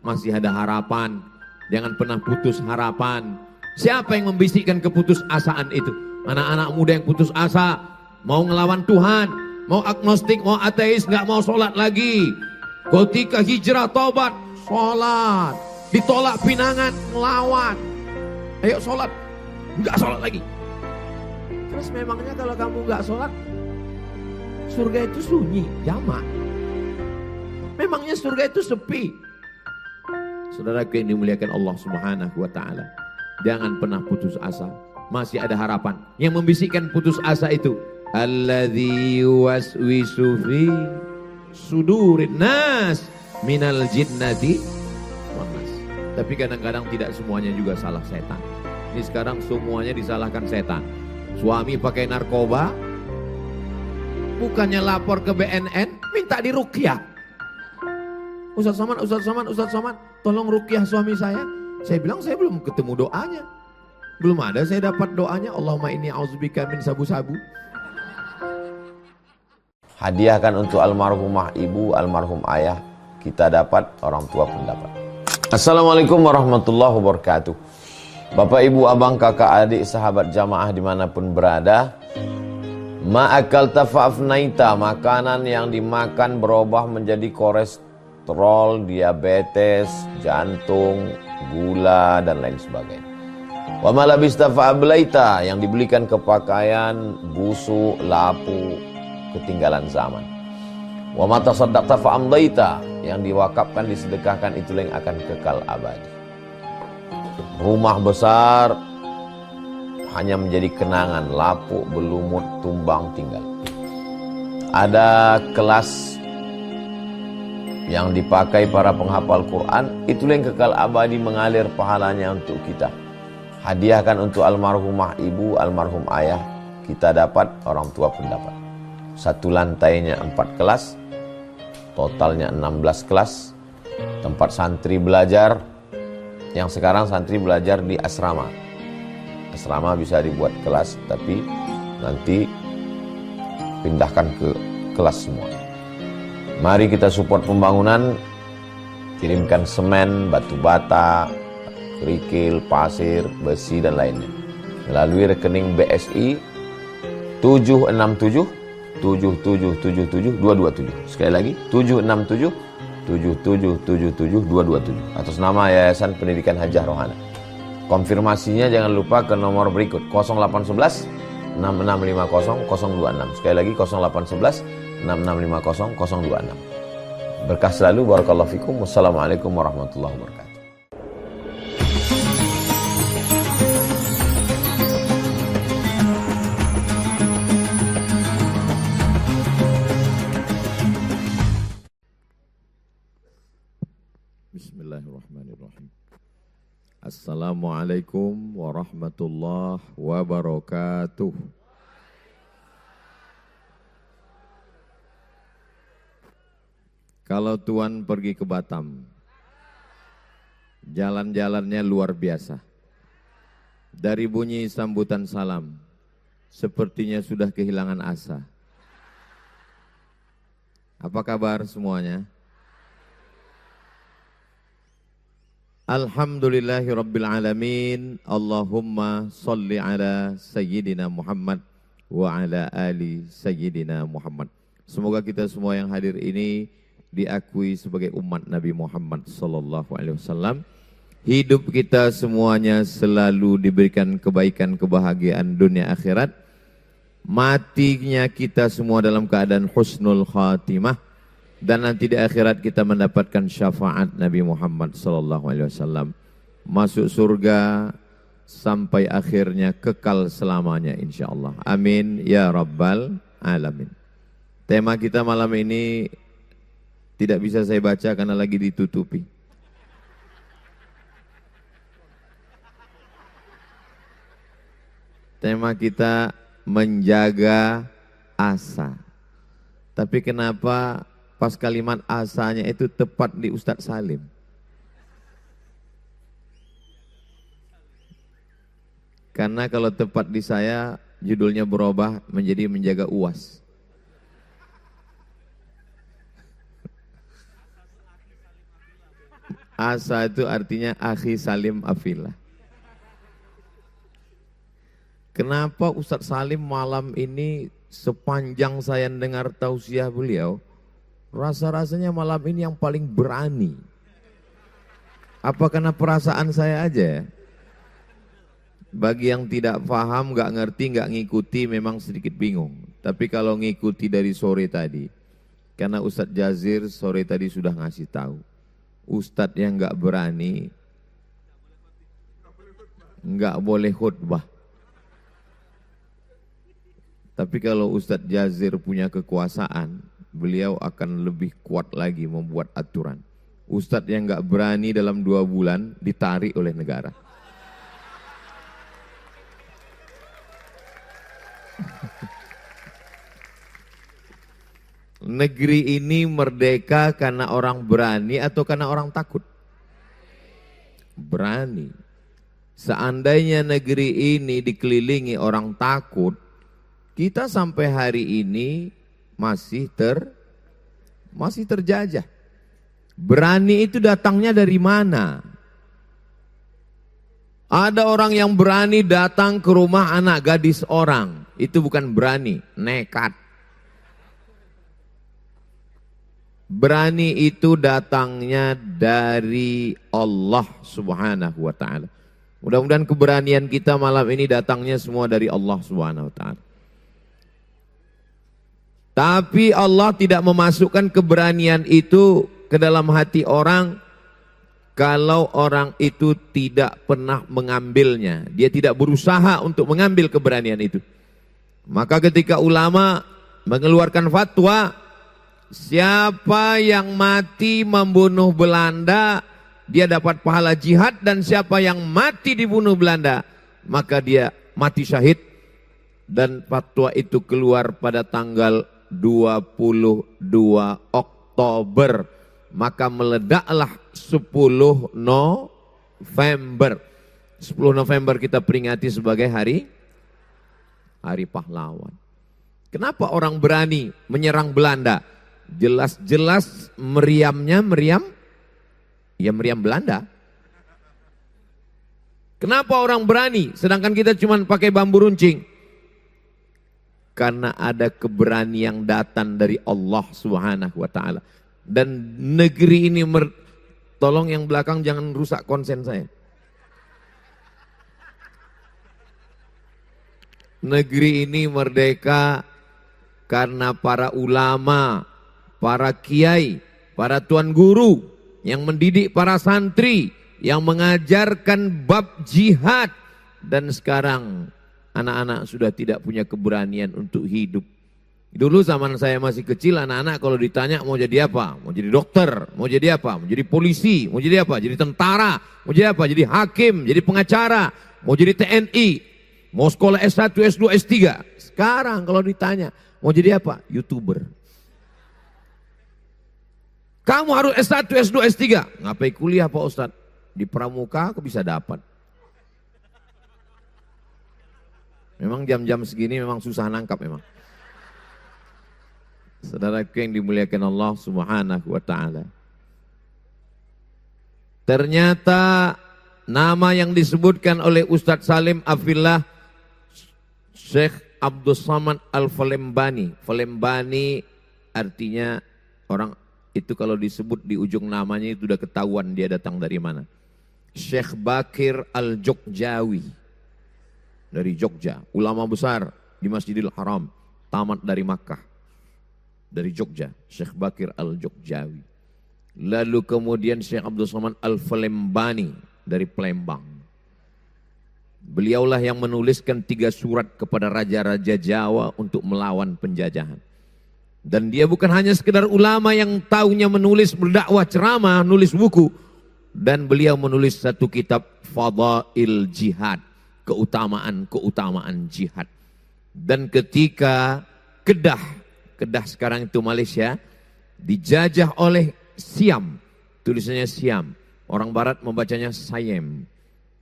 masih ada harapan. Jangan pernah putus harapan. Siapa yang membisikkan keputusasaan itu? Anak-anak muda yang putus asa, mau ngelawan Tuhan, mau agnostik, mau ateis, nggak mau sholat lagi. Ketika hijrah tobat, sholat. Ditolak pinangan, ngelawan. Ayo sholat, nggak sholat lagi. Terus memangnya kalau kamu nggak sholat, surga itu sunyi, jamak. Memangnya surga itu sepi. Saudaraku yang dimuliakan Allah Subhanahu wa taala, jangan pernah putus asa. Masih ada harapan. Yang membisikkan putus asa itu, alladzi yuwaswisu fi sudurin nas minal jinnati wan nas. Tapi kadang-kadang tidak semuanya juga salah setan. Ini sekarang semuanya disalahkan setan. Suami pakai narkoba, bukannya lapor ke BNN, minta diruqyah. Ustaz Somad, tolong ruqyah suami saya. Saya bilang saya belum ketemu doanya. Belum ada saya dapat doanya. Allahumma inni a'udzubika min sabu-sabu. Hadiahkan untuk almarhumah ibu, almarhum ayah. Kita dapat, orang tua pun dapat. Assalamualaikum warahmatullahi wabarakatuh. Bapak, ibu, abang, kakak, adik, sahabat jamaah dimanapun berada. Ma'akal tafa'afnaita, makanan yang dimakan berubah menjadi kolesterol, diabetes, jantung, gula, dan lain sebagainya. Wa malabista fa'ablaita, yang dibelikan ke pakaian, busuk, lapu, ketinggalan zaman. Wa mata saddaqta fa'amdaita, yang diwakafkan, disedekahkan, itulah yang akan kekal abadi. Rumah besar hanya menjadi kenangan, lapuk, berlumut, tumbang, tinggal. Ada kelas yang dipakai para penghafal Quran, itulah yang kekal abadi, mengalir pahalanya untuk kita. Hadiahkan untuk almarhumah ibu, almarhum ayah. Kita dapat, orang tua pun dapat. Satu lantainya 4 kelas, totalnya 16 kelas. Tempat santri belajar. Yang sekarang santri belajar di asrama. Asrama bisa dibuat kelas, tapi nanti pindahkan ke kelas semua. Mari kita support pembangunan. Kirimkan semen, batu bata, kerikil, pasir, besi, dan lainnya melalui rekening BSI 767 7777 227. Sekali lagi 767 7777 227 atas nama Yayasan Pendidikan Hajah Rohana. Konfirmasinya jangan lupa ke nomor berikut 0811 6650 026. Sekali lagi 0811 6650 026. Berkah selalu, barakallahu fikum. Wassalamualaikum warahmatullahi wabarakatuh. Bismillahirrahmanirrahim. Assalamualaikum warahmatullahi wabarakatuh. Kalau Tuan pergi ke Batam, jalan-jalannya luar biasa. Dari bunyi sambutan salam, sepertinya sudah kehilangan asa. Apa kabar semuanya? Alhamdulillahirabbil alamin. Allahumma sholli ala sayyidina Muhammad wa ala ali sayyidina Muhammad. Semoga kita semua yang hadir ini diakui sebagai umat Nabi Muhammad sallallahu alaihi wasallam. Hidup kita semuanya selalu diberikan kebaikan, kebahagiaan dunia akhirat. Matinya kita semua dalam keadaan husnul khatimah. Dan nanti di akhirat kita mendapatkan syafaat Nabi Muhammad sallallahu alaihi wasallam. Masuk surga sampai akhirnya kekal selamanya insyaallah. Amin ya rabbal alamin. Tema kita malam ini tidak bisa saya baca karena lagi ditutupi. Tema kita menjaga asa. Tapi kenapa pas kalimat asanya itu tepat di Ustadz Salim? Karena kalau tepat di saya, judulnya berubah menjadi menjaga UAS. Asa itu artinya akhi salim afillah. Kenapa Ustadz Salim malam ini sepanjang saya dengar tausiah beliau, rasa-rasanya malam ini yang paling berani. Apa karena perasaan saya aja ya? Bagi yang tidak paham, gak ngerti, gak ngikuti memang sedikit bingung. Tapi kalau ngikuti dari sore tadi, karena Ustadz Jazir sore tadi sudah ngasih tahu, Ustadz yang gak berani, gak boleh khutbah. Tapi kalau Ustadz Jazir punya kekuasaan, beliau akan lebih kuat lagi membuat aturan. Ustadz yang gak berani dalam 2 bulan ditarik oleh negara. Negeri ini merdeka karena orang berani atau karena orang takut? Berani. Seandainya negeri ini dikelilingi orang takut, kita sampai hari ini masih terjajah. Berani itu datangnya dari mana? Ada orang yang berani datang ke rumah anak gadis orang. Itu bukan berani, nekat. Berani itu datangnya dari Allah Subhanahu wa ta'ala. Mudah-mudahan keberanian kita malam ini datangnya semua dari Allah Subhanahu wa ta'ala. Tapi Allah tidak memasukkan keberanian itu ke dalam hati orang kalau orang itu tidak pernah mengambilnya. Dia tidak berusaha untuk mengambil keberanian itu. Maka ketika ulama mengeluarkan fatwa, siapa yang mati membunuh Belanda, dia dapat pahala jihad, dan siapa yang mati dibunuh Belanda, maka dia mati syahid. Dan fatwa itu keluar pada tanggal 22 Oktober, maka meledaklah 10 November. 10 November kita peringati sebagai hari pahlawan. Kenapa orang berani menyerang Belanda? Jelas-jelas meriamnya meriam Belanda. Kenapa orang berani sedangkan kita cuma pakai bambu runcing? Karena ada keberanian yang datang dari Allah Subhanahu wa ta'ala. Dan negeri ini, tolong yang belakang jangan rusak konsen saya. Negeri ini merdeka karena para ulama, para kiai, para tuan guru yang mendidik para santri, yang mengajarkan bab jihad. Dan sekarang anak-anak sudah tidak punya keberanian untuk hidup. Dulu zaman saya masih kecil, anak-anak kalau ditanya mau jadi apa? Mau jadi dokter, mau jadi apa? Mau jadi polisi, mau jadi apa? Jadi tentara, mau jadi apa? Jadi hakim, jadi pengacara, mau jadi TNI, mau sekolah S1, S2, S3. Sekarang kalau ditanya mau jadi apa? YouTuber. Kamu harus S1, S2, S3. Ngapain kuliah Pak Ustadz? Di pramuka aku bisa dapat. Memang jam-jam segini memang susah nangkap memang. Saudaraku yang dimuliakan Allah Subhanahu wa ta'ala. Ternyata nama yang disebutkan oleh Ustadz Salim Afillah, Syekh Abdul Samad Al-Falembani. Falembani artinya orang itu kalau disebut di ujung namanya itu sudah ketahuan dia datang dari mana. Syekh Bakir Al-Jogjawi. Dari Jogja, ulama besar di Masjidil Haram, tamat dari Makkah, dari Jogja, Syekh Bakir Al-Jogjawi. Lalu kemudian Syekh Abdul Samad Al-Falembani dari Palembang. Beliaulah yang menuliskan 3 surat kepada raja-raja Jawa untuk melawan penjajahan. Dan dia bukan hanya sekedar ulama yang taunya menulis, berdakwah, ceramah, nulis buku. Dan beliau menulis 1 kitab Fadail Jihad, keutamaan jihad. Dan ketika Kedah sekarang itu Malaysia dijajah oleh Siam, tulisannya Siam, orang barat membacanya Siam.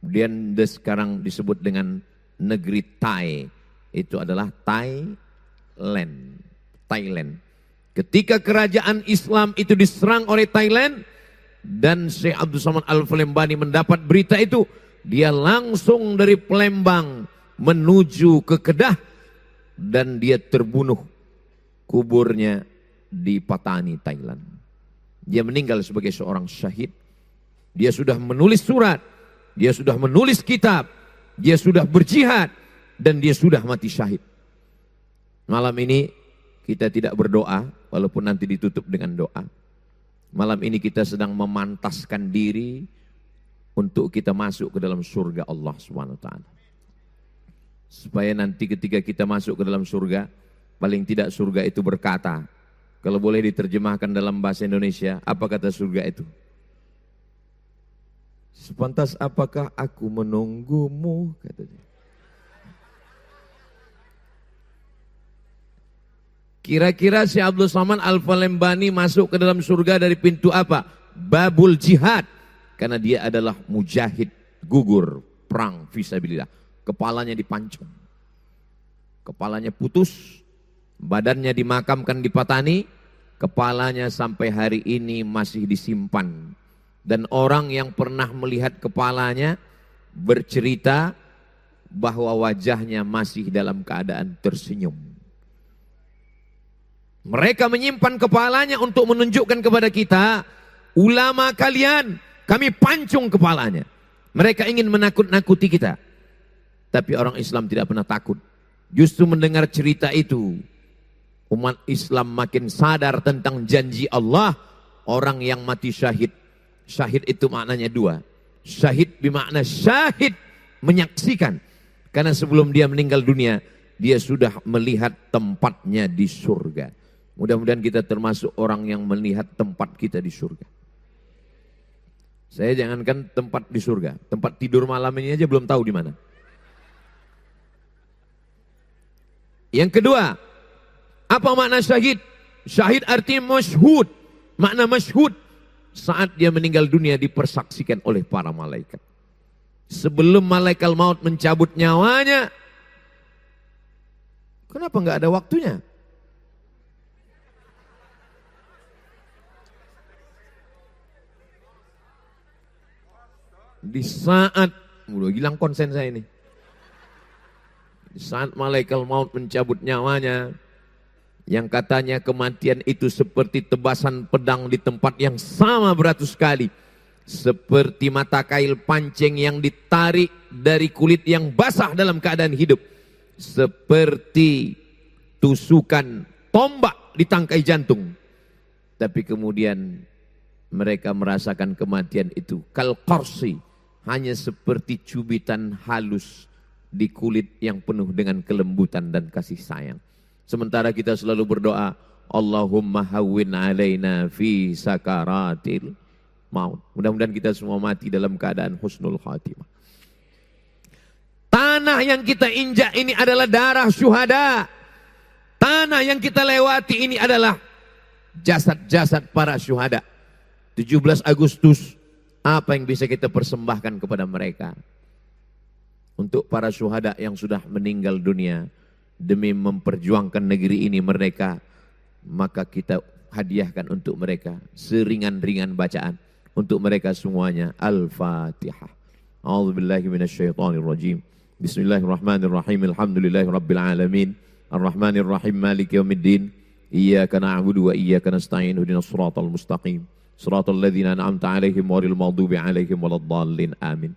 Kemudian sekarang disebut dengan negeri Thai, itu adalah Thailand. Ketika kerajaan Islam itu diserang oleh Thailand, dan Syekh Abdul Somad Al-Falembani mendapat berita itu, dia langsung dari Palembang menuju ke Kedah dan dia terbunuh. Kuburnya di Patani, Thailand. Dia meninggal sebagai seorang syahid. Dia sudah menulis surat, dia sudah menulis kitab, dia sudah berjihad, dan dia sudah mati syahid. Malam ini kita tidak berdoa, walaupun nanti ditutup dengan doa. Malam ini kita sedang memantaskan diri untuk kita masuk ke dalam surga Allah SWT. Supaya nanti ketika kita masuk ke dalam surga, paling tidak surga itu berkata, kalau boleh diterjemahkan dalam bahasa Indonesia, apa kata surga itu? Sepantas apakah aku menunggumu, katanya. Kira-kira si Abdul Somad Al-Falembani masuk ke dalam surga dari pintu apa? Babul Jihad. Karena dia adalah mujahid gugur perang fisabilillah. Kepalanya dipancung. Kepalanya putus. Badannya dimakamkan di Patani. Kepalanya sampai hari ini masih disimpan. Dan orang yang pernah melihat kepalanya bercerita bahwa wajahnya masih dalam keadaan tersenyum. Mereka menyimpan kepalanya untuk menunjukkan kepada kita, ulama kalian, kami pancung kepalanya. Mereka ingin menakut-nakuti kita. Tapi orang Islam tidak pernah takut. Justru mendengar cerita itu, umat Islam makin sadar tentang janji Allah. Orang yang mati syahid. Syahid itu maknanya dua. Syahid bermakna syahid, menyaksikan. Karena sebelum dia meninggal dunia, dia sudah melihat tempatnya di surga. Mudah-mudahan kita termasuk orang yang melihat tempat kita di surga. Saya jangankan tempat di surga, tempat tidur malam ini aja belum tahu di mana. Yang kedua, apa makna syahid? Syahid artinya masyhud. Makna masyhud, saat dia meninggal dunia dipersaksikan oleh para malaikat. Sebelum malaikat maut mencabut nyawanya, kenapa nggak ada waktunya? Di saat, udah hilang konsen saya ini. Di saat malaikat maut mencabut nyawanya, yang katanya kematian itu seperti tebasan pedang di tempat yang sama beratus kali. Seperti mata kail pancing yang ditarik dari kulit yang basah dalam keadaan hidup. Seperti tusukan tombak di tangkai jantung. Tapi kemudian mereka merasakan kematian itu kal qarsi, hanya seperti cubitan halus di kulit yang penuh dengan kelembutan dan kasih sayang. Sementara kita selalu berdoa, Allahumma hawwin alaina fi sakaratil maut. Mudah-mudahan kita semua mati dalam keadaan husnul khatimah. Tanah yang kita injak ini adalah darah syuhada. Tanah yang kita lewati ini adalah jasad-jasad para syuhada. 17 Agustus, apa yang bisa kita persembahkan kepada mereka? Untuk para syuhada yang sudah meninggal dunia demi memperjuangkan negeri ini mereka, maka kita hadiahkan untuk mereka seringan-ringan bacaan untuk mereka semuanya. Al-Fatihah. A'udzubillahi minasyaitonirrajim. Bismillahirrahmanirrahim. Alhamdulillahirabbil alamin. Arrahmanirrahim. Maliki yaumiddin. Iyyaka na'budu wa iyyaka nasta'in. Ihdinas siratal mustaqim. Siratal ladzina an'amta 'alaihim ghairil maghdubi 'alaihim waladdallin. Amin.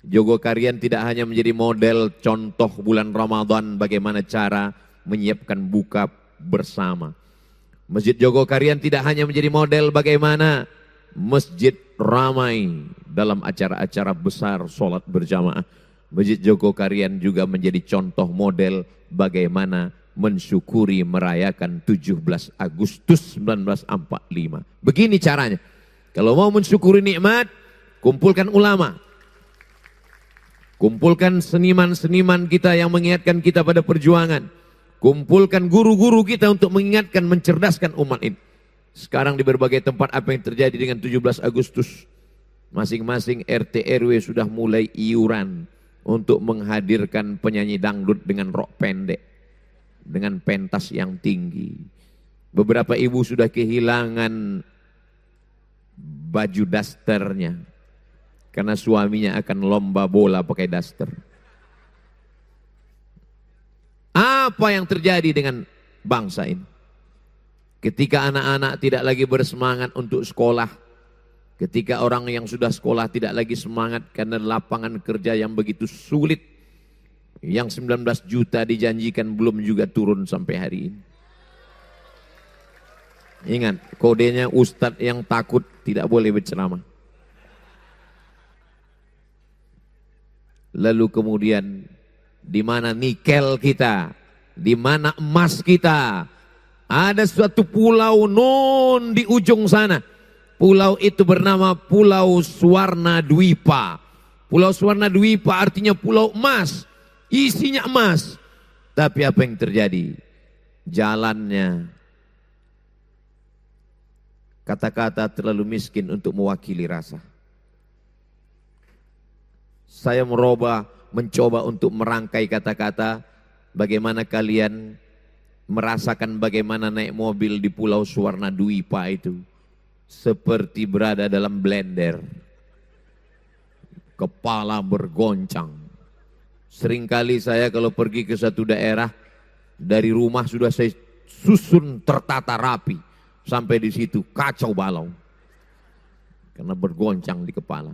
Jogokarian tidak hanya menjadi model contoh bulan Ramadan bagaimana cara menyiapkan buka bersama. Masjid Jogokarian tidak hanya menjadi model bagaimana masjid ramai dalam acara-acara besar sholat berjamaah. Masjid Jogokarian juga menjadi contoh model bagaimana mensyukuri merayakan 17 Agustus 1945. Begini caranya. Kalau mau mensyukuri nikmat, kumpulkan ulama. Kumpulkan seniman-seniman kita yang mengingatkan kita pada perjuangan. Kumpulkan guru-guru kita untuk mengingatkan, mencerdaskan umat ini. Sekarang di berbagai tempat apa yang terjadi dengan 17 Agustus? Masing-masing RT RW sudah mulai iuran untuk menghadirkan penyanyi dangdut dengan rok pendek, dengan pentas yang tinggi. Beberapa ibu sudah kehilangan baju dasternya. Karena suaminya akan lomba bola pakai daster. Apa yang terjadi dengan bangsa ini? Ketika anak-anak tidak lagi bersemangat untuk sekolah. Ketika orang yang sudah sekolah tidak lagi semangat karena lapangan kerja yang begitu sulit. Yang 19 juta dijanjikan belum juga turun sampai hari ini. Ingat, kodenya ustadz yang takut tidak boleh berceramah. Lalu kemudian di mana nikel kita, di mana emas kita? Ada suatu pulau non di ujung sana. Pulau itu bernama Pulau Swarna Dwipa. Pulau Swarna Dwipa artinya pulau emas, isinya emas. Tapi apa yang terjadi? Jalannya, kata-kata terlalu miskin untuk mewakili rasa. Saya mencoba untuk merangkai kata-kata bagaimana kalian merasakan bagaimana naik mobil di Pulau Swarna Dwipa itu. Seperti berada dalam blender. Kepala bergoncang. Seringkali saya kalau pergi ke satu daerah, dari rumah sudah saya susun tertata rapi. Sampai di situ kacau balau. Karena bergoncang di kepala.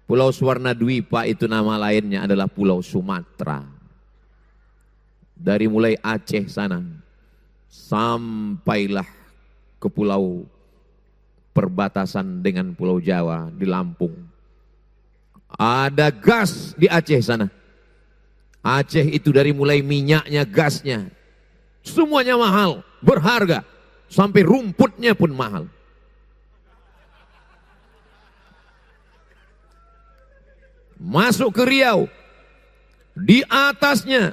Pulau Swarna Dwipa itu nama lainnya adalah Pulau Sumatera. Dari mulai Aceh sana, sampailah ke pulau perbatasan dengan Pulau Jawa di Lampung. Ada gas di Aceh sana. Aceh itu dari mulai minyaknya, gasnya, semuanya mahal, berharga. Sampai rumputnya pun mahal. Masuk ke Riau, di atasnya,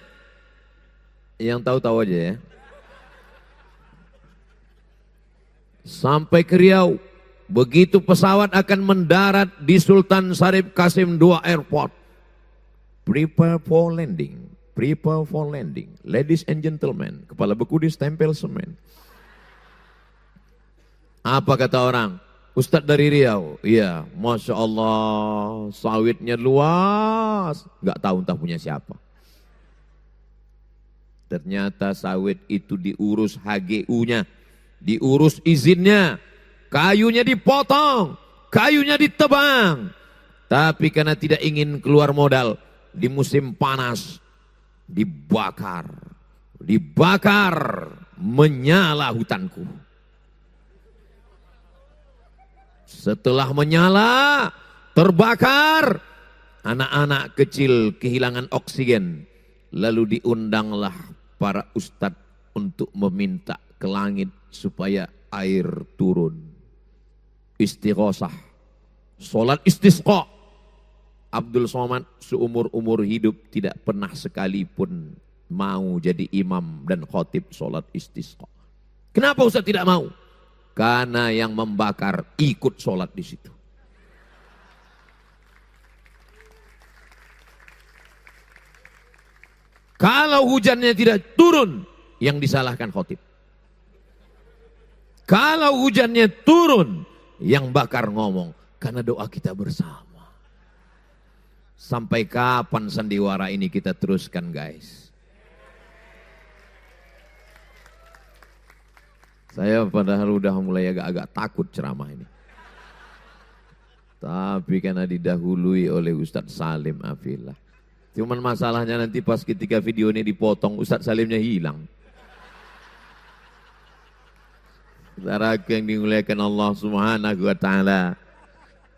yang tahu-tahu aja ya, sampai ke Riau, begitu pesawat akan mendarat di Sultan Syarif Qasim II Airport, prepare for landing, prepare for landing, ladies and gentlemen, kepala beku ditempel semen. Apa kata orang? Ustadz dari Riau, iya, Masya Allah, sawitnya luas, nggak tahu entah punya siapa. Ternyata sawit itu diurus HGU-nya, diurus izinnya, kayunya dipotong, kayunya ditebang. Tapi karena tidak ingin keluar modal, di musim panas, dibakar, menyala hutanku. Setelah menyala, terbakar, anak-anak kecil kehilangan oksigen. Lalu diundanglah para ustadz untuk meminta ke langit supaya air turun. Istighosah, sholat istisqa. Abdul Somad seumur-umur hidup tidak pernah sekalipun mau jadi imam dan khotib sholat istisqa. Kenapa Ustaz tidak mau? Karena yang membakar ikut sholat di situ. Kalau hujannya tidak turun, yang disalahkan khotib. Kalau hujannya turun, yang bakar ngomong. Karena doa kita bersama. Sampai kapan sandiwara ini kita teruskan, guys? Saya padahal udah mulai agak-agak takut ceramah ini. Tapi karena didahului oleh Ustadz Salim Afillah. Cuman masalahnya nanti pas ketika video ini dipotong, Ustadz Salimnya hilang. Saudara yang dimuliakan Allah Subhanahu wa Ta'ala.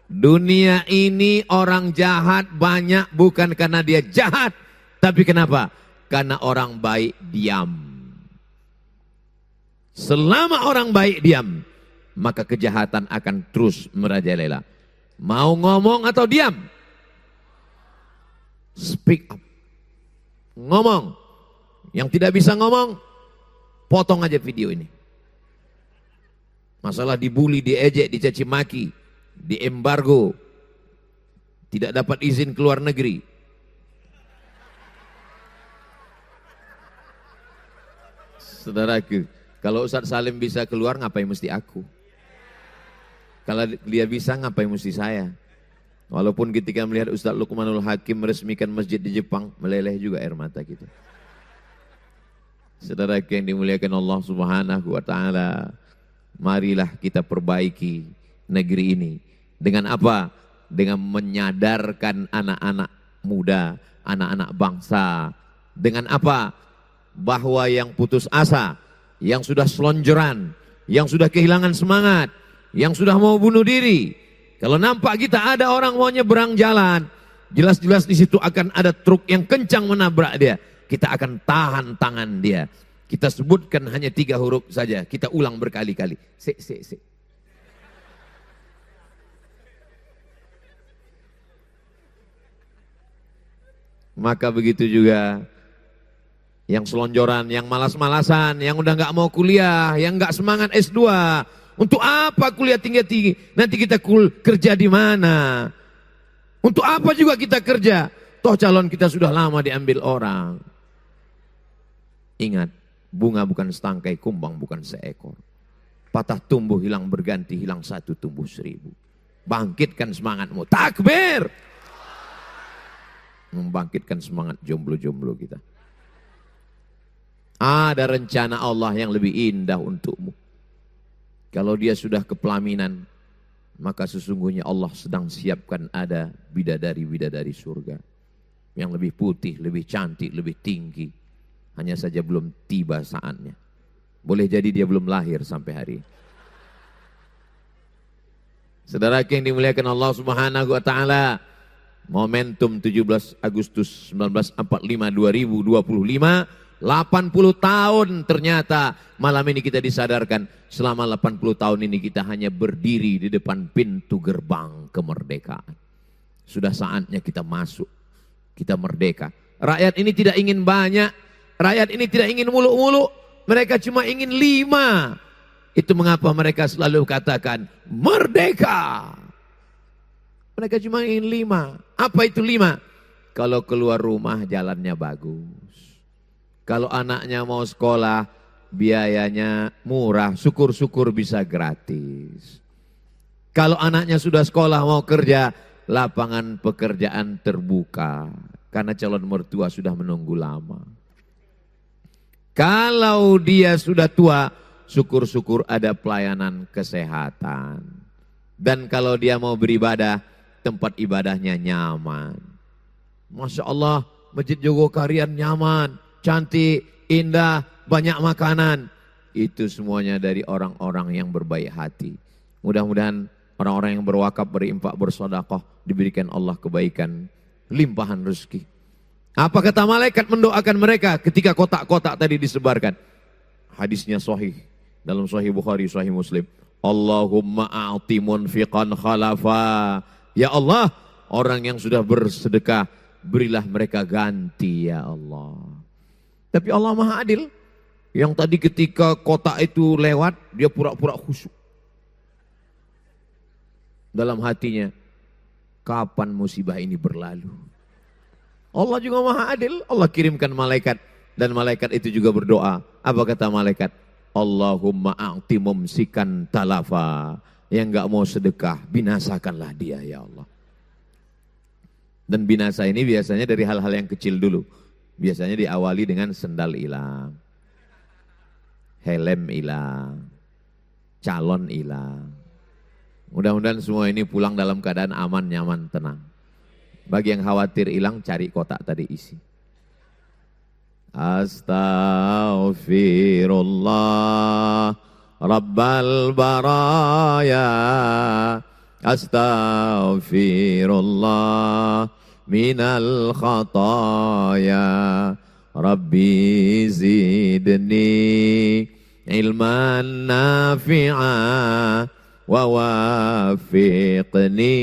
Dunia ini orang jahat banyak bukan karena dia jahat. Tapi kenapa? Karena orang baik diam. Selama orang baik diam, maka kejahatan akan terus merajalela. Mau ngomong atau diam? Speak up. Ngomong. Yang tidak bisa ngomong, potong aja video ini. Masalah dibully, diejek, dicaci maki, diembargo, tidak dapat izin keluar negeri. Saudaraku, kalau Ustadz Salim bisa keluar, ngapain mesti aku? Kalau dia bisa, ngapain mesti saya? Walaupun ketika melihat Ustaz Luqmanul Hakim meresmikan masjid di Jepang, meleleh juga air mata kita. Saudara yang dimuliakan Allah Subhanahu wa taala, marilah kita perbaiki negeri ini. Dengan apa? Dengan menyadarkan anak-anak muda, anak-anak bangsa. Dengan apa? Bahwa yang putus asa, yang sudah selonjoran, yang sudah kehilangan semangat, yang sudah mau bunuh diri, kalau nampak kita ada orang mau nyeberang jalan, jelas-jelas di situ akan ada truk yang kencang menabrak dia. Kita akan tahan tangan dia. Kita sebutkan hanya 3 huruf saja. Kita ulang berkali-kali. Sik. Maka begitu juga yang selonjoran, yang malas-malasan, yang udah nggak mau kuliah, yang nggak semangat S2. Untuk apa kuliah tinggi-tinggi? Nanti kita kerja di mana? Untuk apa juga kita kerja? Toh calon kita sudah lama diambil orang. Ingat, bunga bukan setangkai, kumbang bukan seekor. Patah tumbuh hilang berganti, hilang satu tumbuh 1000. Bangkitkan semangatmu. Takbir! Membangkitkan semangat jomblo-jomblo kita. Ada rencana Allah yang lebih indah untukmu. Kalau dia sudah kepelaminan, maka sesungguhnya Allah sedang siapkan ada bidadari-bidadari surga. Yang lebih putih, lebih cantik, lebih tinggi. Hanya saja belum tiba saatnya. Boleh jadi dia belum lahir sampai hari ini. Saudara yang dimuliakan Allah Subhanahu wa taala, momentum 17 Agustus 1945 2025, 80 tahun ternyata malam ini kita disadarkan. Selama 80 tahun ini kita hanya berdiri di depan pintu gerbang kemerdekaan. Sudah saatnya kita masuk. Kita merdeka. Rakyat ini tidak ingin banyak. Rakyat ini tidak ingin muluk-muluk. Mereka cuma ingin 5. Itu mengapa mereka selalu katakan merdeka. Mereka cuma ingin 5. Apa itu 5? Kalau keluar rumah jalannya bagus. Kalau anaknya mau sekolah, biayanya murah, syukur-syukur bisa gratis. Kalau anaknya sudah sekolah mau kerja, lapangan pekerjaan terbuka. Karena calon mertua sudah menunggu lama. Kalau dia sudah tua, syukur-syukur ada pelayanan kesehatan. Dan kalau dia mau beribadah, tempat ibadahnya nyaman. Masya Allah, Masjid Jogokarian nyaman. Cantik, indah, banyak makanan. Itu semuanya dari orang-orang yang berbaik hati. Mudah-mudahan orang-orang yang berwakaf, berinfak, bersedekah diberikan Allah kebaikan, limpahan rezeki. Apa kata malaikat mendoakan mereka ketika kotak-kotak tadi disebarkan? Hadisnya sahih dalam Sahih Bukhari, Sahih Muslim. Allahumma a'ti munfiqan khalafa. Ya Allah, orang yang sudah bersedekah, berilah mereka ganti ya Allah. Tapi Allah Maha Adil. Yang tadi ketika kotak itu lewat, dia pura-pura khusyuk. Dalam hatinya, kapan musibah ini berlalu? Allah juga Maha Adil. Allah kirimkan malaikat. Dan malaikat itu juga berdoa. Apa kata malaikat? Allahumma a'ti mumsikan talafa. Yang gak mau sedekah, binasakanlah dia ya Allah. Dan binasa ini biasanya dari hal-hal yang kecil dulu. Biasanya diawali dengan sendal hilang, helm hilang, calon hilang. Mudah-mudahan semua ini pulang dalam keadaan aman, nyaman, tenang. Bagi yang khawatir hilang, cari kotak tadi isi. Astaghfirullah Rabbal baraya. Astaghfirullah minal khataya. Rabbi zidni ilman nafi'a wa wafiqni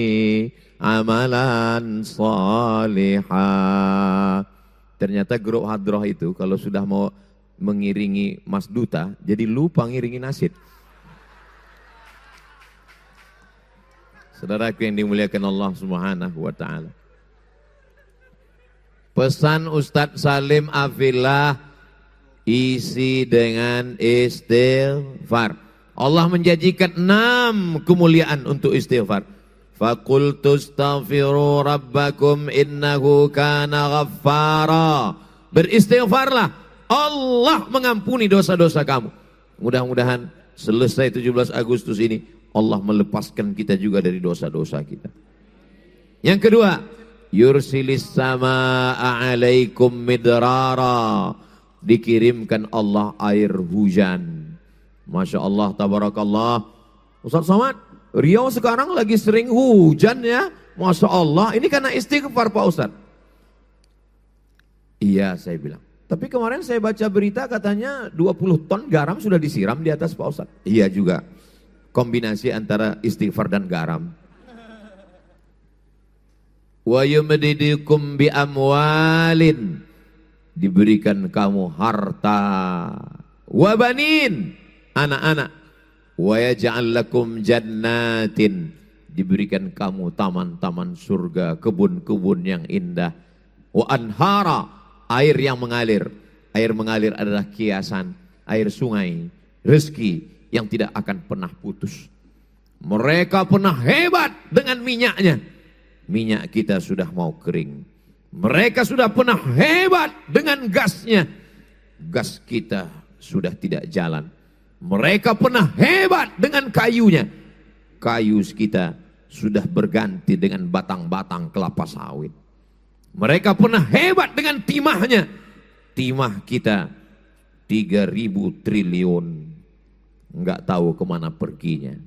amalan salihah. Ternyata grup hadroh itu kalau sudah mau mengiringi Mas Duta, jadi lupa ngiringi nasid. Saudaraku yang dimuliakan Allah Subhanahu wa ta'ala. Pesan Ustadz Salim Afillah isi dengan istighfar. Allah menjanjikan 6 kemuliaan untuk istighfar. Faqultu astaghfiru rabbakum innahu kana ghaffara. Beristighfarlah, Allah mengampuni dosa-dosa kamu. Mudah-mudahan selesai 17 Agustus ini Allah melepaskan kita juga dari dosa-dosa kita. Yang kedua, yursilis samaa'a 'alaikum midrara. Dikirimkan Allah air hujan. Masya Allah, tabarakallah. Ustaz Somad, Riau sekarang lagi sering hujan ya. Masya Allah, ini karena istighfar Pak Ustaz. Iya, saya bilang. Tapi kemarin saya baca berita katanya 20 ton garam sudah disiram di atas Pak Ustaz. Iya juga, kombinasi antara istighfar dan garam. Wa yumdidukum bi amwalin. Diberikan kamu harta. Wa banin, anak-anak. Wa yaj'al lakum jannatin. Diberikan kamu taman-taman surga, kebun-kebun yang indah. Wa anhara, air yang mengalir. Air mengalir adalah kiasan, air sungai, rezeki yang tidak akan pernah putus. Mereka pernah hebat dengan minyaknya. Minyak kita sudah mau kering. Mereka sudah pernah hebat dengan gasnya. Gas kita sudah tidak jalan. Mereka pernah hebat dengan kayunya. Kayu kita sudah berganti dengan batang-batang kelapa sawit. Mereka pernah hebat dengan timahnya. Timah kita 3.000 triliun. Enggak tahu kemana perginya.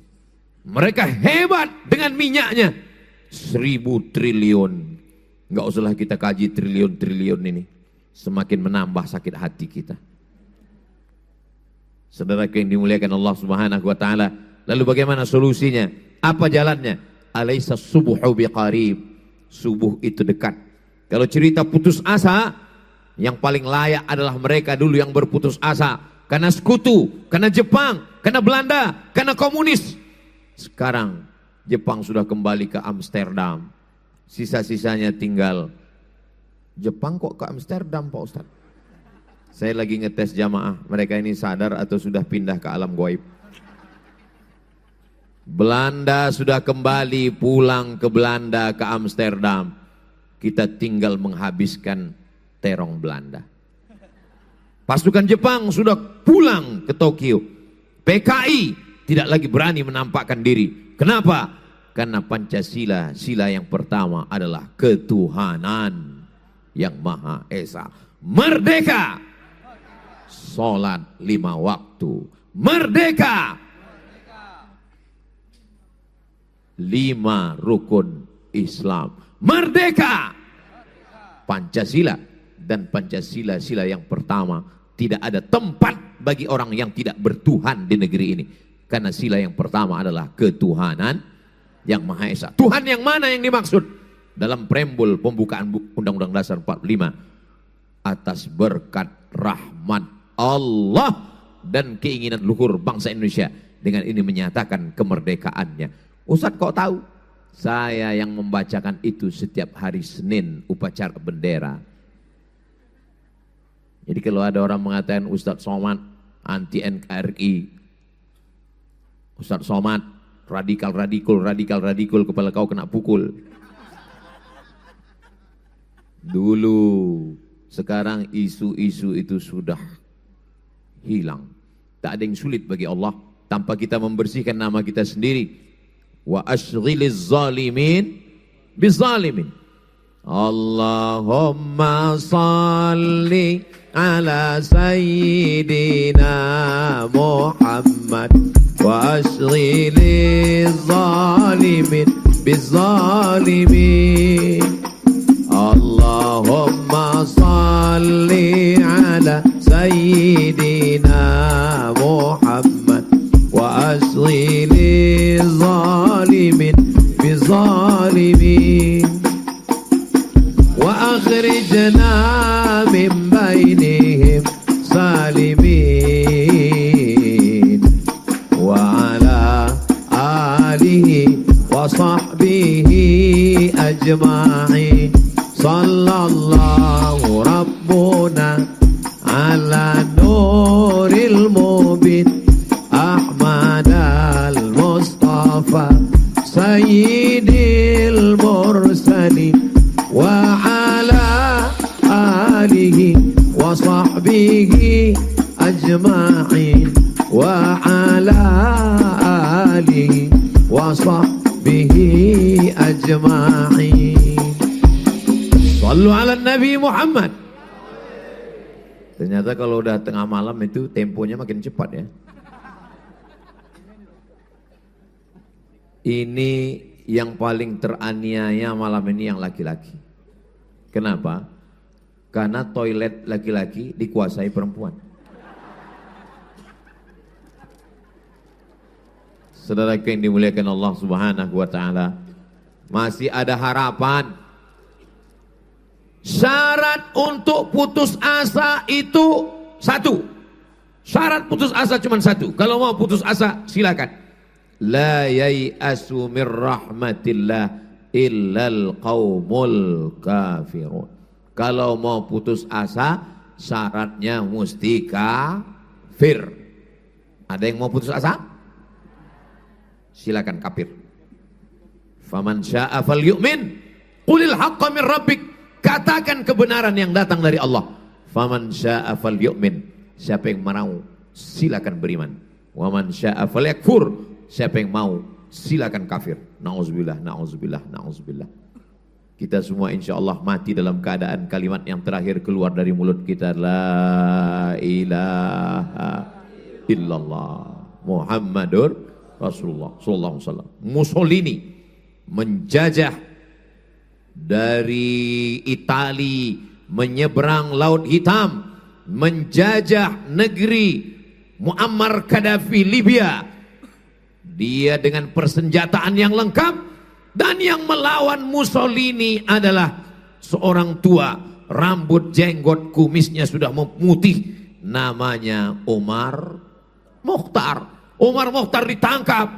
Mereka hebat dengan minyaknya. 1.000 triliun. Enggak usahlah kita kaji triliun-triliun ini. Semakin menambah sakit hati kita. Saudara yang dimuliakan Allah Subhanahu wa taala. Lalu bagaimana solusinya? Apa jalannya? Alaisa subuhu biqarib. Subuh itu dekat. Kalau cerita putus asa, yang paling layak adalah mereka dulu yang berputus asa karena sekutu, karena Jepang, karena Belanda, karena komunis. Sekarang Jepang sudah kembali ke Amsterdam. Sisa-sisanya tinggal. Jepang kok ke Amsterdam Pak Ustaz? Saya lagi ngetes jamaah, mereka ini sadar atau sudah pindah ke alam gaib. Belanda sudah kembali pulang ke Belanda, ke Amsterdam. Kita tinggal menghabiskan terong Belanda. Pasukan Jepang sudah pulang ke Tokyo. PKI tidak lagi berani menampakkan diri. Kenapa? Karena Pancasila, sila yang pertama adalah ketuhanan yang Maha Esa. Merdeka! Sholat 5 waktu. Merdeka! 5 rukun Islam. Merdeka! Pancasila. Dan Pancasila, sila yang pertama. Tidak ada tempat bagi orang yang tidak bertuhan di negeri ini. Karena sila yang pertama adalah ketuhanan yang Maha Esa. Tuhan yang mana yang dimaksud? Dalam preambul pembukaan Undang-Undang Dasar 45. Atas berkat rahmat Allah dan keinginan luhur bangsa Indonesia. Dengan ini menyatakan kemerdekaannya. Ustadz kok tahu? Saya yang membacakan itu setiap hari Senin upacara bendera. Jadi kalau ada orang mengatakan Ustadz Somad anti NKRI, Ustadz Somad radikal, kepala kau kena pukul. Dulu, sekarang isu-isu itu sudah hilang. Tak ada yang sulit bagi Allah tanpa kita membersihkan nama kita sendiri. Wa ashghiliz zalimin bizalimin. Allahumma salli ala sayyidina Muhammad wa ashghiliz zalimin bizalimin. Allahumma salli ala sayyidina Muhammad wa ashghiliz zalimin bizalimin. Wa akhrijna min bainihim salimin. Wa ala alihi wa sahbihi ajma'in. Sallallahu rabbuna ala nuril mubin Ahmad wa ala alihi wa sahbihi ajma'in wa ala alihi wa sahbihi ajma'in. Sallu ala Nabi Muhammad. Ternyata kalau udah tengah malam itu temponya makin cepat ya. Ini yang paling teraniaya malam ini yang laki-laki. Kenapa? Karena toilet laki-laki dikuasai perempuan. Saudara yang dimuliakan Allah Subhanahu wa taala, masih ada harapan. Syarat untuk putus asa itu satu. Syarat putus asa cuma satu. Kalau mau putus asa silakan. La yai'asu mir rahmatillah illal qaumul kafirun. Kalau mau putus asa syaratnya mesti kafir. Ada yang mau putus asa? Silakan kafir. Faman syaa'a falyu'min qulil haqqo min rabbik. Katakan kebenaran yang datang dari Allah. Faman syaa'a falyu'min. Siapa yang mau silakan beriman. Wa man syaa'a falyakfur. Siapa yang mau silakan kafir. Nauzubillah, nauzubillah, nauzubillah. Kita semua insyaallah mati dalam keadaan kalimat yang terakhir keluar dari mulut kita, la ilaha illallah Muhammadur Rasulullah sallallahu alaihi wasallam. Mussolini menjajah dari Itali, menyeberang Laut Hitam, menjajah negeri Muammar Gaddafi Libya. Dia dengan persenjataan yang lengkap, dan yang melawan Mussolini adalah seorang tua, rambut jenggot kumisnya sudah memutih, namanya Omar Mokhtar. Omar Mokhtar ditangkap,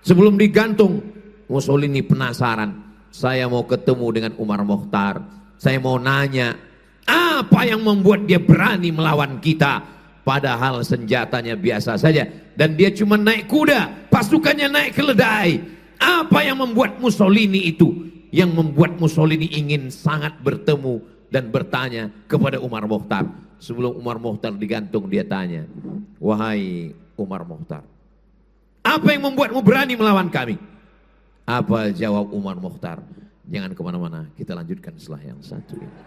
sebelum digantung Mussolini penasaran. Saya mau ketemu dengan Omar Mokhtar. Saya mau nanya, apa yang membuat dia berani melawan kita? Padahal senjatanya biasa saja. Dan dia cuma naik kuda, pasukannya naik keledai. Apa yang membuat Mussolini itu? Yang membuat Mussolini ingin sangat bertemu dan bertanya kepada Omar Mokhtar. Sebelum Omar Mokhtar digantung, dia tanya, wahai Omar Mokhtar, apa yang membuatmu berani melawan kami? Apa jawab Omar Mokhtar? Jangan kemana-mana, kita lanjutkan setelah yang satu ini.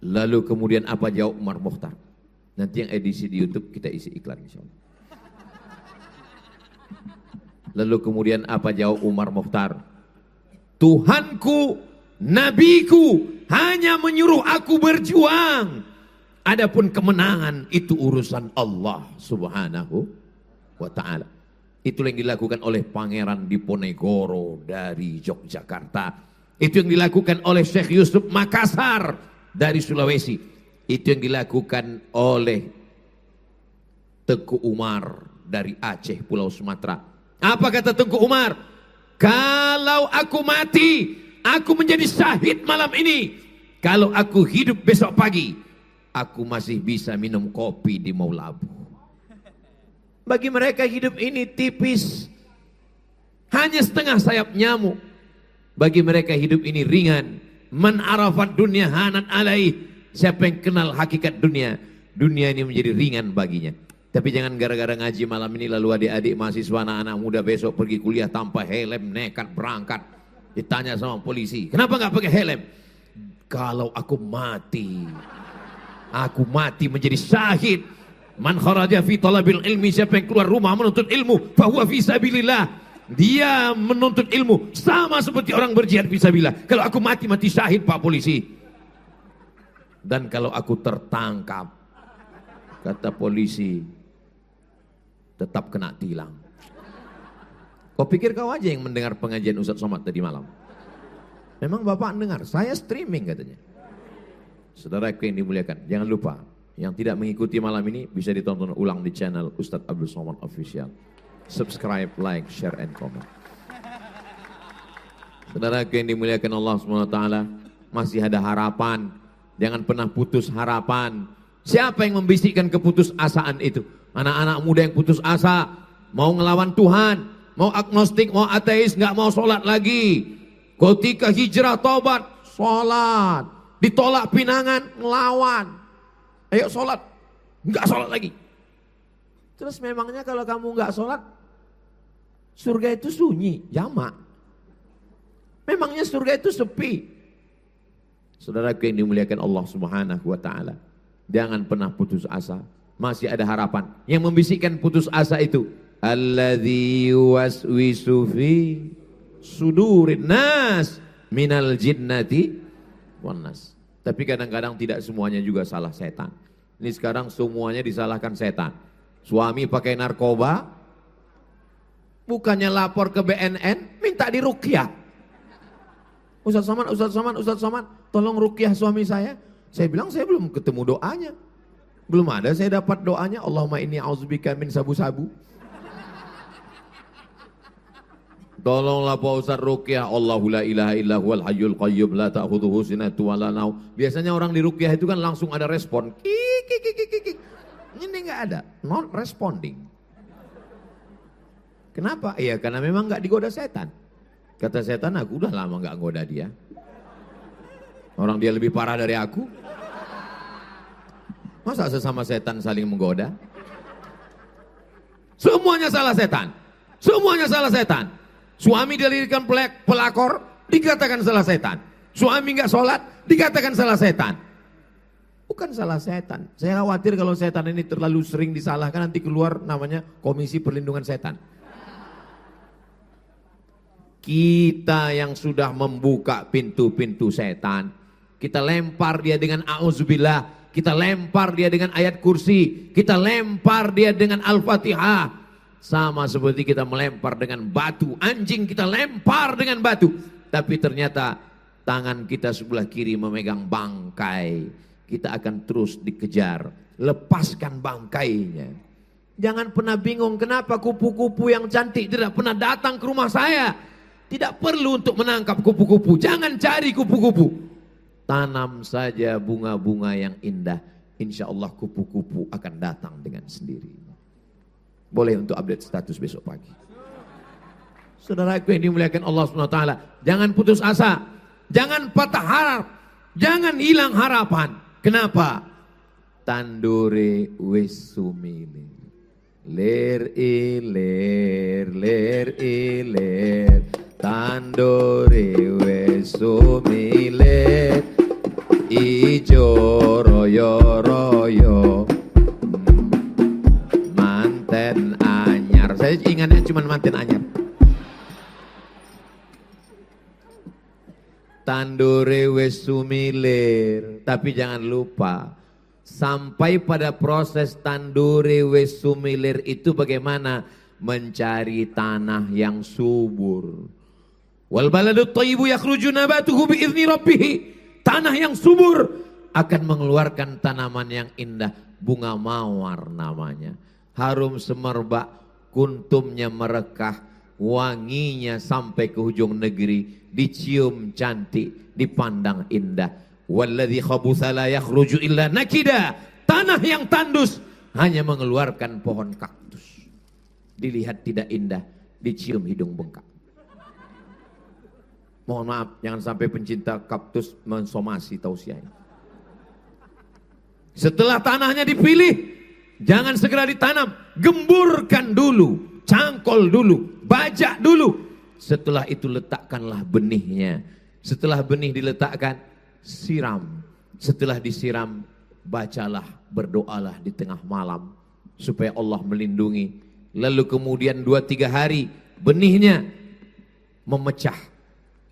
Lalu kemudian apa jawab Omar Mokhtar? Nanti yang edisi di YouTube kita isi iklan insyaallah. Lalu kemudian apa jawab Omar Mokhtar? Tuhanku, nabiku hanya menyuruh aku berjuang. Adapun kemenangan itu urusan Allah Subhanahu wa ta'ala. Itulah yang dilakukan oleh Pangeran Diponegoro dari Yogyakarta. Itu yang dilakukan oleh Syekh Yusuf Makassar dari Sulawesi. Itu yang dilakukan oleh Tengku Umar dari Aceh, Pulau Sumatera. Apa kata Tengku Umar? Kalau aku mati, aku menjadi syahid malam ini. Kalau aku hidup besok pagi, aku masih bisa minum kopi di Maulabu. Bagi mereka hidup ini tipis, hanya setengah sayap nyamuk. Bagi mereka hidup ini ringan. Man arafat dunia hanan alaih. Siapa yang kenal hakikat dunia, dunia ini menjadi ringan baginya. Tapi jangan gara-gara ngaji malam ini lalu adik-adik mahasiswa, anak-anak muda besok pergi kuliah tanpa helm, nekat berangkat. Ditanya sama polisi, kenapa nggak pakai helm? Kalau aku mati menjadi syahid. Man kharaja fi talabil ilmi, siapa yang keluar rumah menuntut ilmu, fahuwa fi sabilillah. Dia menuntut ilmu sama seperti orang berjihad fi sabilillah. Kalau aku mati syahid Pak Polisi. Dan kalau aku tertangkap, kata polisi, tetap kena tilang. Kau pikir kau aja yang mendengar pengajian Ustaz Somad tadi malam? Memang Bapak dengar, saya streaming katanya. Saudaraku yang dimuliakan, jangan lupa, yang tidak mengikuti malam ini bisa ditonton ulang di channel Ustadz Abdul Somad Official. Subscribe, like, share, and comment. Saudaraku yang dimuliakan Allah SWT, masih ada harapan. Jangan pernah putus harapan. Siapa yang membisikkan keputusasaan itu? Anak-anak muda yang putus asa, mau ngelawan Tuhan, mau agnostik, mau ateis, nggak mau sholat lagi. Ketika hijrah tobat, sholat. Ditolak pinangan, ngelawan. Ayo sholat, nggak sholat lagi. Terus memangnya kalau kamu nggak sholat, surga itu sunyi, jamak. Memangnya surga itu sepi. Saudaraku yang dimuliakan Allah Subhanahu wa taala, jangan pernah putus asa. Masih ada harapan. Yang membisikkan putus asa itu, alladzi yuwaswisu fi sudurin nas minal jinnati wan nas. Tapi kadang-kadang tidak semuanya juga salah setan. Ini sekarang semuanya disalahkan setan. Suami pakai narkoba, bukannya lapor ke BNN, minta diruqyah. Ustaz Somad, tolong ruqyah suami saya. Saya bilang saya belum ketemu doanya. Belum ada saya dapat doanya, Allahumma inni a'udzubika min sabu-sabu. Tolonglah Pak Ustaz ruqyah, Allahu la ilaha illa huwal hayyul qayyum la ta'khudhuhu sinatun wa la naum. Biasanya orang di ruqyah itu kan langsung ada respon. Kik. Ini enggak ada, not responding. Kenapa? Iya karena memang enggak digoda setan. Kata setan, aku udah lama enggak goda dia. Orang dia lebih parah dari aku. Masa sesama setan saling menggoda? Semuanya salah setan. Semuanya salah setan. Suami dilahirkan pelakor, dikatakan salah setan. Suami enggak sholat, dikatakan salah setan. Bukan salah setan. Saya khawatir kalau setan ini terlalu sering disalahkan, nanti keluar namanya Komisi Perlindungan Setan. Kita yang sudah membuka pintu-pintu setan, kita lempar dia dengan a'udzubillah. Kita lempar dia dengan ayat kursi. Kita lempar dia dengan Al-Fatihah. Sama seperti kita melempar dengan batu. Anjing kita lempar dengan batu. Tapi ternyata tangan kita sebelah kiri memegang bangkai. Kita akan terus dikejar. Lepaskan bangkainya. Jangan pernah bingung kenapa kupu-kupu yang cantik tidak pernah datang ke rumah saya. Tidak perlu untuk menangkap kupu-kupu. Jangan cari kupu-kupu. Tanam saja bunga-bunga yang indah. Insya Allah kupu-kupu akan datang dengan sendirinya. Boleh untuk update status besok pagi. Saudaraku yang dimuliakan Allah SWT. Jangan putus asa. Jangan patah harap. Jangan hilang harapan. Kenapa? Tandure wis sumile. Ler iler, ler iler. Tandure wis sumile. Ijo royo manten anyar. Saya ingatnya cuma manten anyar. Tandure wis sumilir. Tapi jangan lupa, sampai pada proses tandure wis sumilir itu bagaimana? Mencari tanah yang subur. Wal baladut thayyibu yakhruju nabatuhu bi idzni rabbih. Tanah yang subur akan mengeluarkan tanaman yang indah. Bunga mawar namanya. Harum semerbak, kuntumnya merekah, wanginya sampai ke ujung negeri. Dicium cantik, dipandang indah. Walladzi khabutha la yakhruju illa nakida. Tanah yang tandus hanya mengeluarkan pohon kaktus. Dilihat tidak indah, dicium hidung bengkak. Mohon maaf, jangan sampai pencinta kaktus mensomasi tausiah ini. Setelah tanahnya dipilih, jangan segera ditanam. Gemburkan dulu, cangkol dulu, bajak dulu. Setelah itu letakkanlah benihnya. Setelah benih diletakkan, siram. Setelah disiram, bacalah, berdoalah di tengah malam. Supaya Allah melindungi. Lalu kemudian 2-3 hari, benihnya memecah.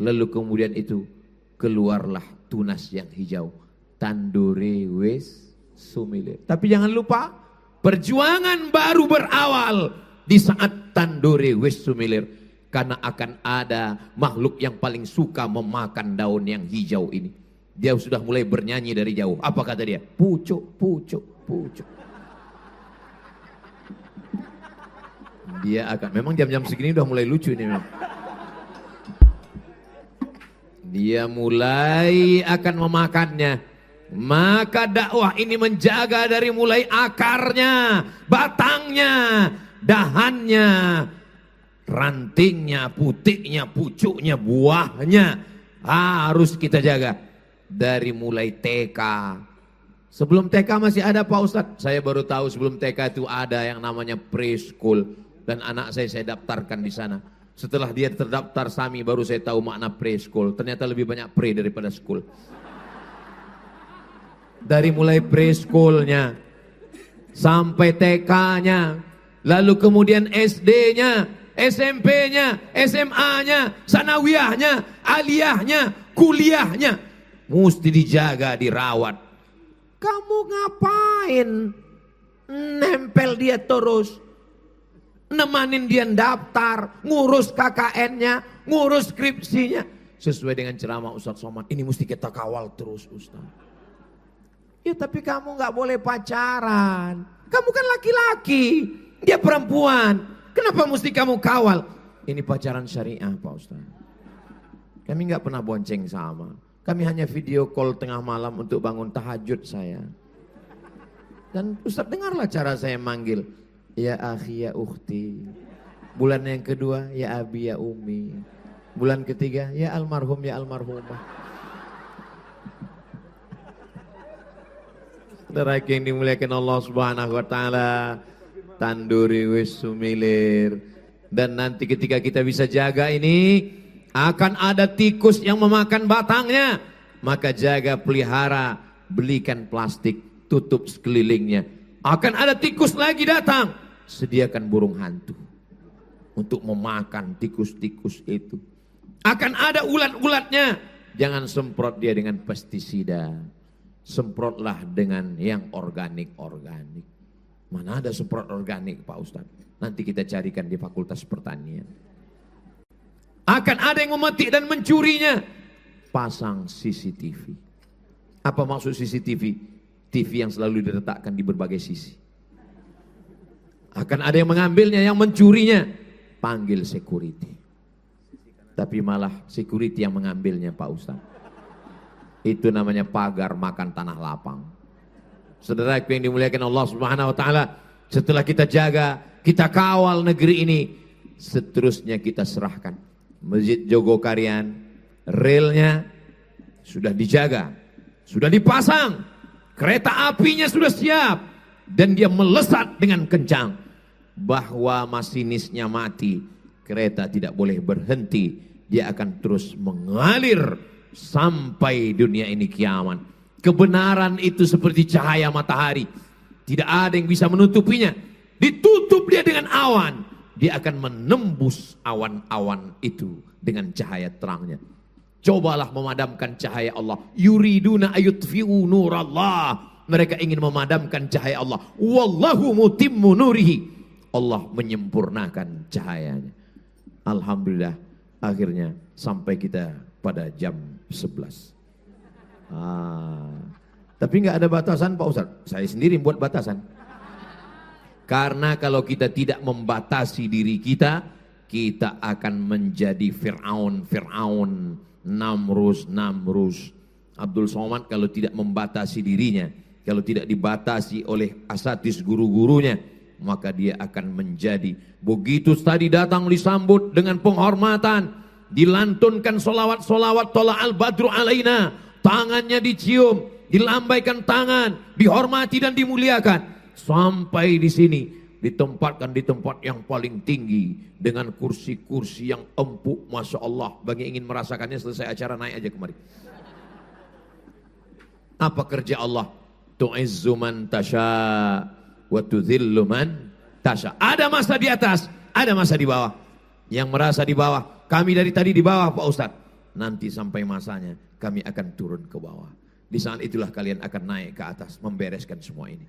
Lalu kemudian itu keluarlah tunas yang hijau. Tandure wis sumilir. Tapi jangan lupa, perjuangan baru berawal di saat tandure wis sumilir. Karena akan ada makhluk yang paling suka memakan daun yang hijau ini. Dia sudah mulai bernyanyi dari jauh. Apa kata dia? Pucuk, pucuk, pucuk. Dia akan, memang jam-jam segini udah mulai lucu ini memang. Dia mulai akan memakannya. Maka dakwah ini menjaga dari mulai akarnya, batangnya, dahannya, rantingnya, putiknya, pucuknya, buahnya harus kita jaga. Dari mulai TK. Sebelum TK masih ada Pak Ustadz. Saya baru tahu sebelum TK itu ada yang namanya preschool. Dan anak saya daftarkan di sana. Setelah dia terdaftar SAMI baru saya tahu makna preschool. Ternyata lebih banyak pre daripada school. Dari mulai preschoolnya sampai TK-nya. Lalu kemudian SD-nya, SMP-nya, SMA-nya, sanawiyahnya, aliyahnya, kuliahnya. Mesti dijaga, dirawat. Kamu ngapain? Nempel dia terus. Nemanin dia daftar, ngurus KKN-nya, ngurus skripsinya. Sesuai dengan ceramah Ustadz Somad, ini mesti kita kawal terus Ustadz. Ya tapi kamu gak boleh pacaran. Kamu kan laki-laki, dia perempuan. Kenapa mesti kamu kawal? Ini pacaran syariah Pak Ustadz. Kami gak pernah bonceng sama. Kami hanya video call tengah malam untuk bangun tahajud saya. Dan Ustadz dengarlah cara saya manggil. Ya akhi ya ukhti. Bulan yang kedua ya abi ya umi. Bulan ketiga ya almarhum ya almarhumah. Saudara yang dimuliakan Allah Subhanahu wa taala. Tanduri wis sumilir. Dan nanti ketika kita bisa jaga ini, akan ada tikus yang memakan batangnya. Maka jaga, pelihara, belikan plastik, tutup sekelilingnya. Akan ada tikus lagi datang. Sediakan burung hantu untuk memakan tikus-tikus itu. Akan ada ulat-ulatnya. Jangan semprot dia dengan pestisida. Semprotlah dengan yang organik-organik. Mana ada semprot organik Pak Ustadz? Nanti kita carikan di Fakultas Pertanian. Akan ada yang memetik dan mencurinya. Pasang CCTV. Apa maksud CCTV? TV yang selalu diletakkan di berbagai sisi. Akan ada yang mengambilnya, yang mencurinya. Panggil security. Tapi malah security yang mengambilnya Pak Ustaz. Itu namanya pagar makan tanah lapang. Saudara yang dimuliakan Allah Subhanahu wa taala, setelah kita jaga, kita kawal negeri ini, seterusnya kita serahkan. Masjid Jogokarian, relnya sudah dijaga, sudah dipasang, kereta apinya sudah siap, dan dia melesat dengan kencang. Bahwa masinisnya mati, kereta tidak boleh berhenti, dia akan terus mengalir sampai dunia ini kiamat. Kebenaran itu seperti cahaya matahari, tidak ada yang bisa menutupinya. Ditutup dia dengan awan, dia akan menembus awan-awan itu dengan cahaya terangnya. Cobalah memadamkan cahaya Allah. Yuriduna ayutfi'u nurallah. Mereka ingin memadamkan cahaya Allah. Wallahu mutimmu nurihi. Allah menyempurnakan cahayanya. Alhamdulillah, akhirnya sampai kita pada jam 11. Tapi nggak ada batasan Pak Ustaz. Saya sendiri buat batasan. Karena kalau kita tidak membatasi diri kita, kita akan menjadi Fir'aun, Namrus. Abdul Somad kalau tidak membatasi dirinya, kalau tidak dibatasi oleh asatis guru-gurunya, maka dia akan menjadi. Begitu tadi datang disambut dengan penghormatan, dilantunkan solawat tola al-badru alaina, tangannya dicium, dilambaikan tangan, dihormati dan dimuliakan. Sampai di sini ditempatkan di tempat yang paling tinggi dengan kursi-kursi yang empuk, masya Allah. Bagi yang ingin merasakannya selesai acara naik aja kemari. Apa kerja Allah? Tu'izzu man tasha wa tudhillu man tasha. Ada masa di atas, ada masa di bawah. Yang merasa di bawah, kami dari tadi di bawah Pak Ustadz. Nanti sampai masanya kami akan turun ke bawah. Di saat itulah kalian akan naik ke atas, membereskan semua ini.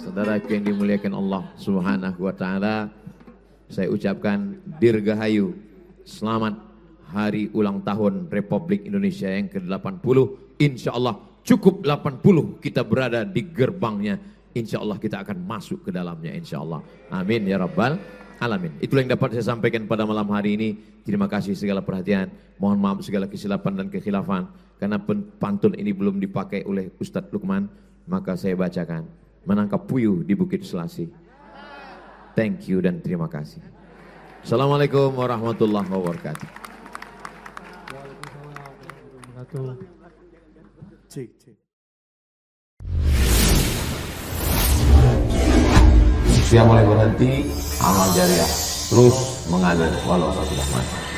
Saudara yang dimuliakan Allah Subhanahu wa taala, saya ucapkan dirgahayu, selamat hari ulang tahun Republik Indonesia yang ke-80. Insyaallah cukup 80 kita berada di gerbangnya. Insyaallah kita akan masuk ke dalamnya insyaallah. Amin ya rabbal alamin. Itulah yang dapat saya sampaikan pada malam hari ini. Terima kasih segala perhatian. Mohon maaf segala kesilapan dan kekhilafan. Karena pantun ini belum dipakai oleh Ustadz Lukman, maka saya bacakan. Menangkap puyuh di Bukit Selasi. Thank you dan terima kasih. Assalamualaikum warahmatullahi wabarakatuh. Usia mulai berhenti, amal jariah terus mengalir walau sudah mati.